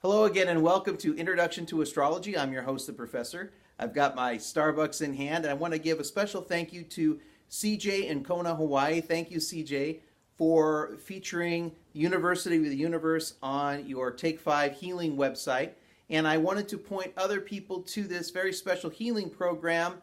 Hello again and welcome to Introduction to Astrology. I'm your host, the Professor. I've got my Starbucks in hand and I want to give a special thank you to CJ in Kona, Hawaii. Thank you, CJ, for featuring University of the Universe on your Take 5 Healing website. And I wanted to point other people to this very special healing program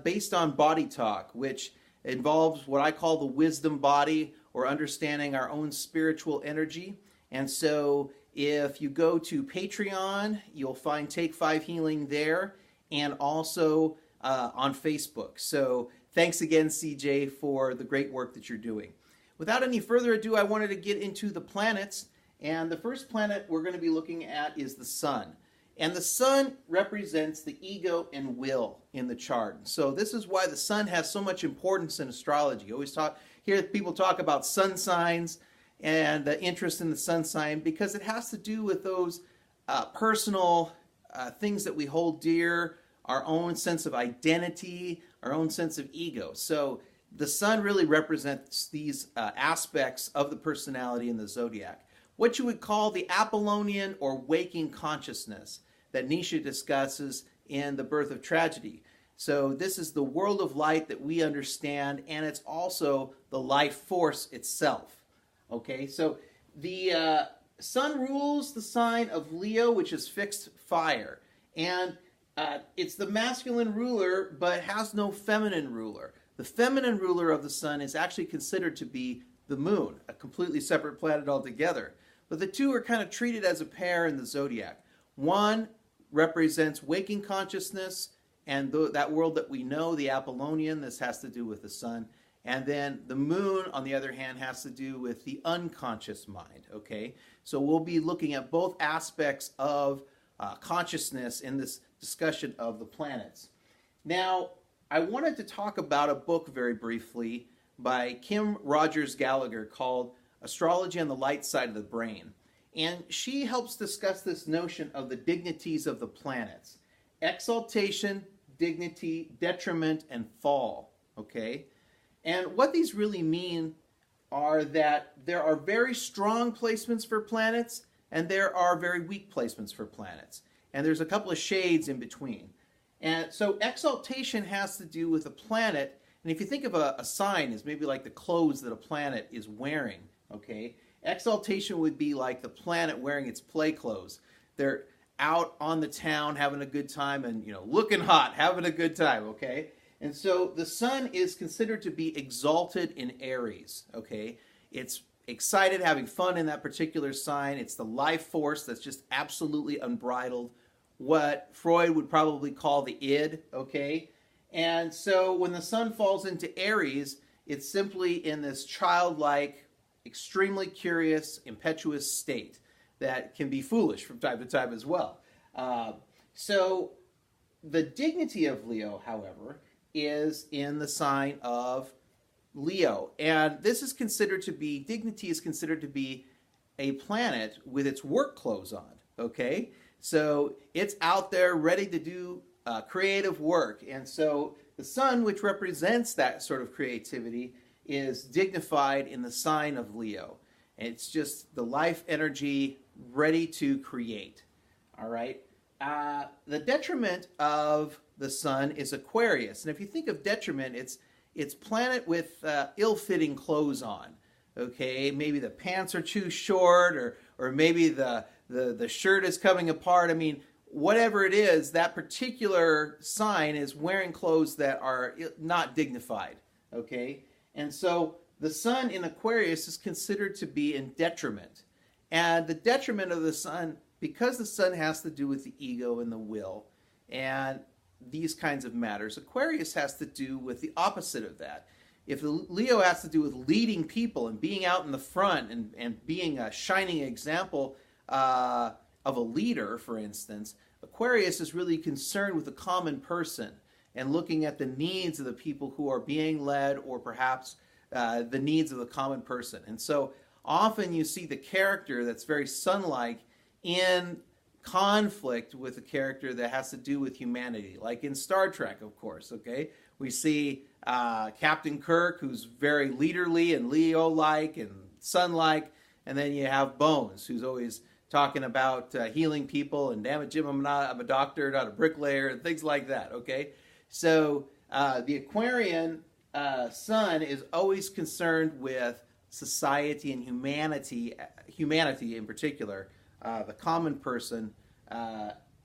based on body talk, which involves what I call the wisdom body or understanding our own spiritual energy. And so if you go to Patreon, you'll find Take 5 Healing there and also on Facebook. So thanks again, CJ, for the great work that you're doing. Without any further ado, I wanted to get into the planets. And the first planet we're going to be looking at is the Sun. And the Sun represents the ego and will in the chart. So this is why the Sun has so much importance in astrology. You always hear people talk about sun signs and the interest in the sun sign because it has to do with those personal things that we hold dear, our own sense of identity, our own sense of ego. So the Sun really represents these aspects of the personality in the zodiac. What you would call the Apollonian or waking consciousness that Nietzsche discusses in The Birth of Tragedy. So this is the world of light that we understand, and it's also the life force itself. Okay, so the Sun rules the sign of Leo, which is fixed fire. And it's the masculine ruler, but has no feminine ruler. The feminine ruler of the Sun is actually considered to be the Moon, a completely separate planet altogether. But the two are kind of treated as a pair in the zodiac. One represents waking consciousness and that world that we know, the Apollonian. This has to do with the Sun. And then the Moon, on the other hand, has to do with the unconscious mind, okay? So we'll be looking at both aspects of consciousness in this discussion of the planets. Now, I wanted to talk about a book very briefly by Kim Rogers Gallagher called Astrology on the Light Side of the Brain. And she helps discuss this notion of the dignities of the planets. Exaltation, dignity, detriment, and fall, okay? And what these really mean are that there are very strong placements for planets and there are very weak placements for planets. And there's a couple of shades in between. And so exaltation has to do with a planet, and if you think of a sign as maybe like the clothes that a planet is wearing, okay? Exaltation would be like the planet wearing its play clothes. They're out on the town having a good time and, looking hot, having a good time, okay? And so the Sun is considered to be exalted in Aries, okay? It's excited, having fun in that particular sign. It's the life force that's just absolutely unbridled. What Freud would probably call the id, okay? And so when the Sun falls into Aries, it's simply in this childlike, extremely curious, impetuous state that can be foolish from time to time as well. So the dignity of Leo, however, is in the sign of Leo. And this is considered to be, dignity is considered to be a planet with its work clothes on, okay? So it's out there ready to do creative work. And so the Sun, which represents that sort of creativity, is dignified in the sign of Leo. It's just the life energy ready to create, all right? The detriment of the Sun is Aquarius. And if you think of detriment, it's planet with ill-fitting clothes on, okay? Maybe the pants are too short or maybe the shirt is coming apart. I mean, whatever it is, that particular sign is wearing clothes that are not dignified, okay? And so the Sun in Aquarius is considered to be in detriment. And the detriment of the Sun, because the Sun has to do with the ego and the will and these kinds of matters, Aquarius has to do with the opposite of that. If the Leo has to do with leading people and being out in the front and being a shining example of a leader, for instance, Aquarius is really concerned with the common person and looking at the needs of the people who are being led or perhaps the needs of the common person. And so often you see the character that's very sun-like in conflict with a character that has to do with humanity, like in Star Trek, of course, okay? We see Captain Kirk, who's very leaderly and Leo-like and sun-like, and then you have Bones, who's always talking about healing people and damn it, Jim, I'm a doctor, not a bricklayer, and things like that. Okay, so the Aquarian sun is always concerned with society and humanity in particular, the common person.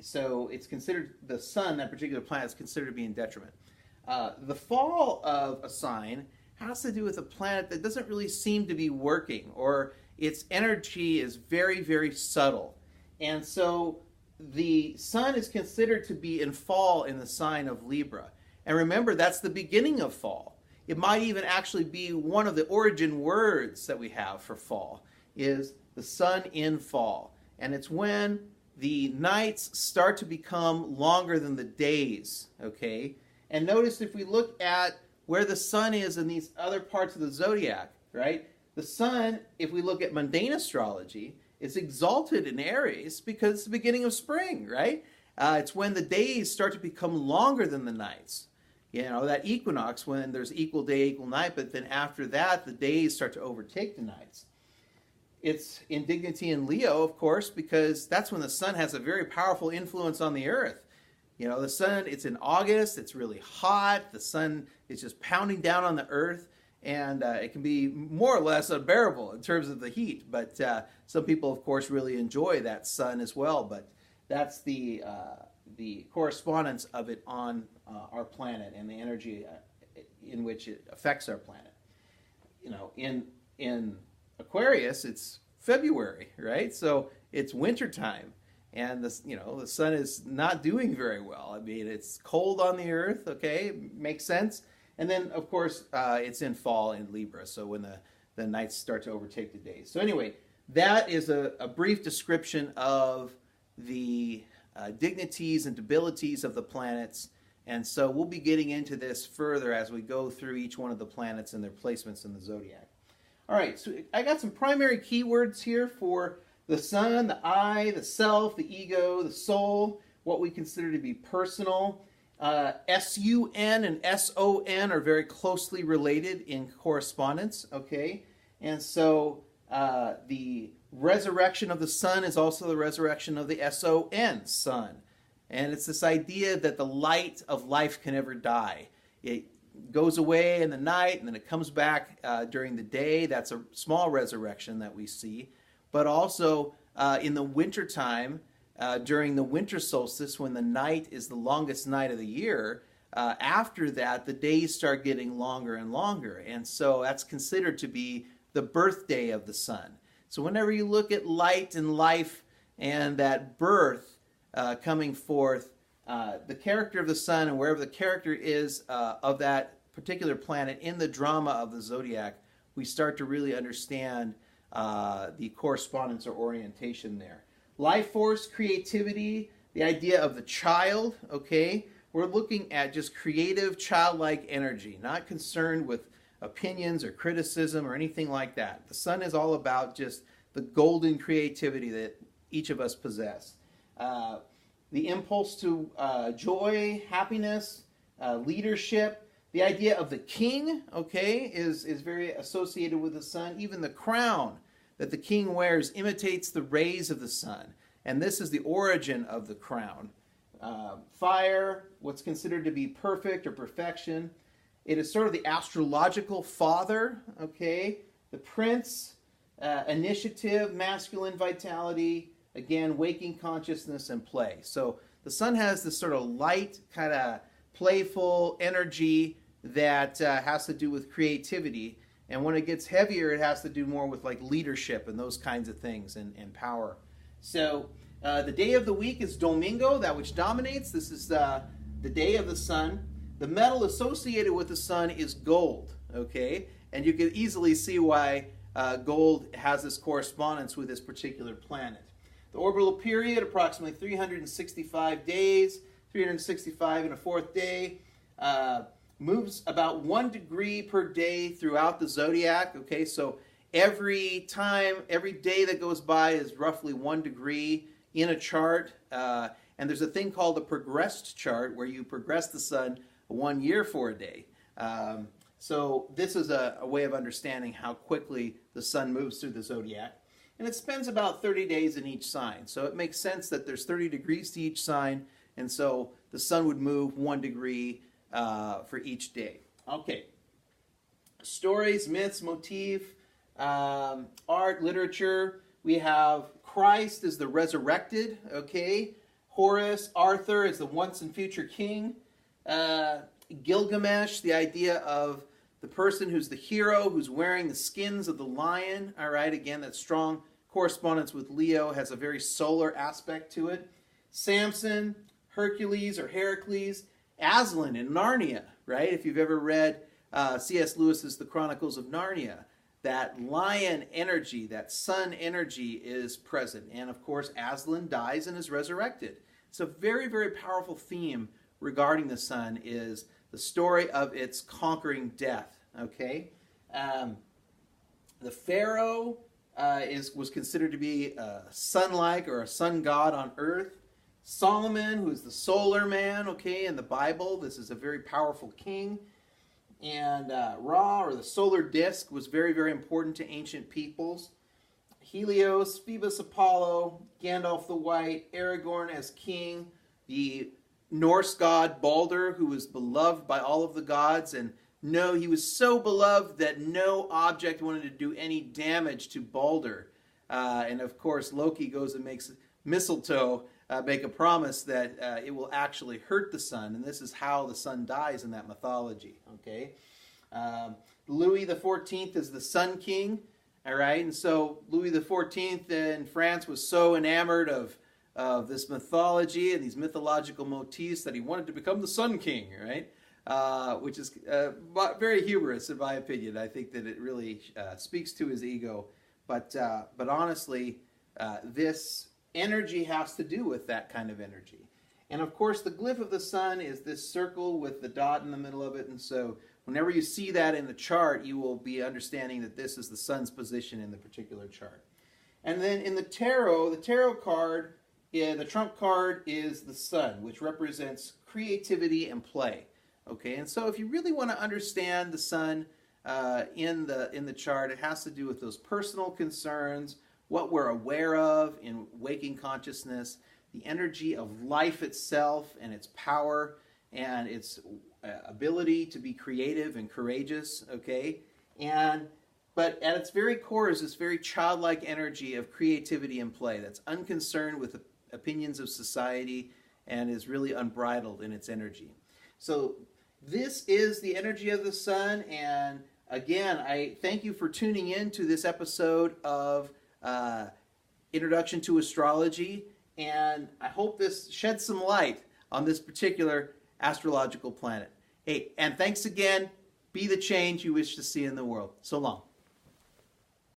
So it's considered, the sun, that particular planet, is considered to be in detriment. The fall of a sign has to do with a planet that doesn't really seem to be working, or its energy is very, very subtle. And so the sun is considered to be in fall in the sign of Libra. And remember, that's the beginning of fall. It might even actually be one of the origin words that we have for fall, is the sun in fall. And it's when the nights start to become longer than the days, okay? And notice if we look at where the sun is in these other parts of the zodiac, right? The sun, if we look at mundane astrology, is exalted in Aries because it's the beginning of spring, right? It's when the days start to become longer than the nights. You know, that equinox, when there's equal day, equal night, but then after that, the days start to overtake the nights. It's in dignity in Leo, of course, because that's when the sun has a very powerful influence on the earth. You know, the sun, it's in August, it's really hot, the sun is just pounding down on the earth, and it can be more or less unbearable in terms of the heat. But some people, of course, really enjoy that sun as well, but that's the correspondence of it on our planet and the energy in which it affects our planet. You know, in Aquarius, it's February, right? So it's wintertime, and the sun is not doing very well. I mean, it's cold on the earth, okay? Makes sense. And then, of course, it's in fall in Libra, so when the nights start to overtake the days. So anyway, that is a brief description of the dignities and debilities of the planets. And so we'll be getting into this further as we go through each one of the planets and their placements in the zodiac. All right, so I got some primary keywords here for the sun, the I, the self, the ego, the soul, what we consider to be personal. S-U-N and S-O-N are very closely related in correspondence, okay? And so the resurrection of the sun is also the resurrection of the S-O-N, sun. And it's this idea that the light of life can never die. It goes away in the night, and then it comes back during the day. That's a small resurrection that we see. But also in the wintertime, during the winter solstice, when the night is the longest night of the year, after that, the days start getting longer and longer. And so that's considered to be the birthday of the sun. So whenever you look at light and life and that birth coming forth, the character of the sun and wherever the character is of that particular planet in the drama of the zodiac, we start to really understand the correspondence or orientation there. Life force, creativity, the idea of the child, okay? We're looking at just creative, childlike energy, not concerned with opinions or criticism or anything like that. The sun is all about just the golden creativity that each of us possess. The impulse to joy, happiness, leadership. The idea of the king, okay, is very associated with the sun. Even the crown that the king wears imitates the rays of the sun. And this is the origin of the crown. Fire, what's considered to be perfect or perfection. It is sort of the astrological father, okay? The prince, initiative, masculine vitality, again, waking consciousness and play. So the sun has this sort of light, kind of playful energy that has to do with creativity. And when it gets heavier, it has to do more with like leadership and those kinds of things and power. So the day of the week is Domingo, that which dominates. This is the day of the sun. The metal associated with the sun is gold, okay? And you can easily see why gold has this correspondence with this particular planet. The orbital period, approximately 365 days, 365 and a fourth day. Moves about 1 degree per day throughout the zodiac. Okay, so every day that goes by is roughly 1 degree in a chart. And there's a thing called a progressed chart where you progress the sun 1 year for a day. So this is a way of understanding how quickly the sun moves through the zodiac. and it spends about 30 days in each sign. So it makes sense that there's 30 degrees to each sign, and so the sun would move 1 degree for each day. Okay. Stories, myths, motif, art, literature. We have Christ as the resurrected, okay? Horus, Arthur as the once and future king. Gilgamesh, the idea of the person who's the hero, who's wearing the skins of the lion. All right, again, that strong correspondence with Leo has a very solar aspect to it. Samson, Hercules or Heracles, Aslan in Narnia, right? If you've ever read C.S. Lewis's The Chronicles of Narnia, that lion energy, that sun energy is present. And of course, Aslan dies and is resurrected. It's a very, very powerful theme regarding the sun is the story of its conquering death, okay? The pharaoh was considered to be sun-like or a sun god on earth. Solomon, who is the solar man, okay, in the Bible, this is a very powerful king. And Ra, or the solar disk, was very, very important to ancient peoples. Helios, Phoebus Apollo, Gandalf the White, Aragorn as king, the Norse god Balder, who was beloved by all of the gods, and he was so beloved that no object wanted to do any damage to Balder. And of course, Loki goes and makes mistletoe make a promise that it will actually hurt the sun, and this is how the sun dies in that mythology. Okay, Louis XIV is the Sun King. All right, and so Louis XIV in France was so enamored of this mythology and these mythological motifs that he wanted to become the Sun King. Right, which is very humorous in my opinion. I think that it really speaks to his ego, but honestly, this energy has to do with that kind of energy. And of course, the glyph of the sun is this circle with the dot in the middle of it. And so whenever you see that in the chart, you will be understanding that this is the sun's position in the particular chart. And then in the tarot card, the trump card is the sun, which represents creativity and play. Okay, and so if you really want to understand the sun in the chart, it has to do with those personal concerns, what we're aware of in waking consciousness, the energy of life itself and its power and its ability to be creative and courageous, okay? But at its very core is this very childlike energy of creativity and play that's unconcerned with the opinions of society and is really unbridled in its energy. So this is the energy of the sun, and again, I thank you for tuning in to this episode of Introduction to Astrology, and I hope this sheds some light on this particular astrological planet. Hey, and thanks again. Be the change you wish to see in the world. So long.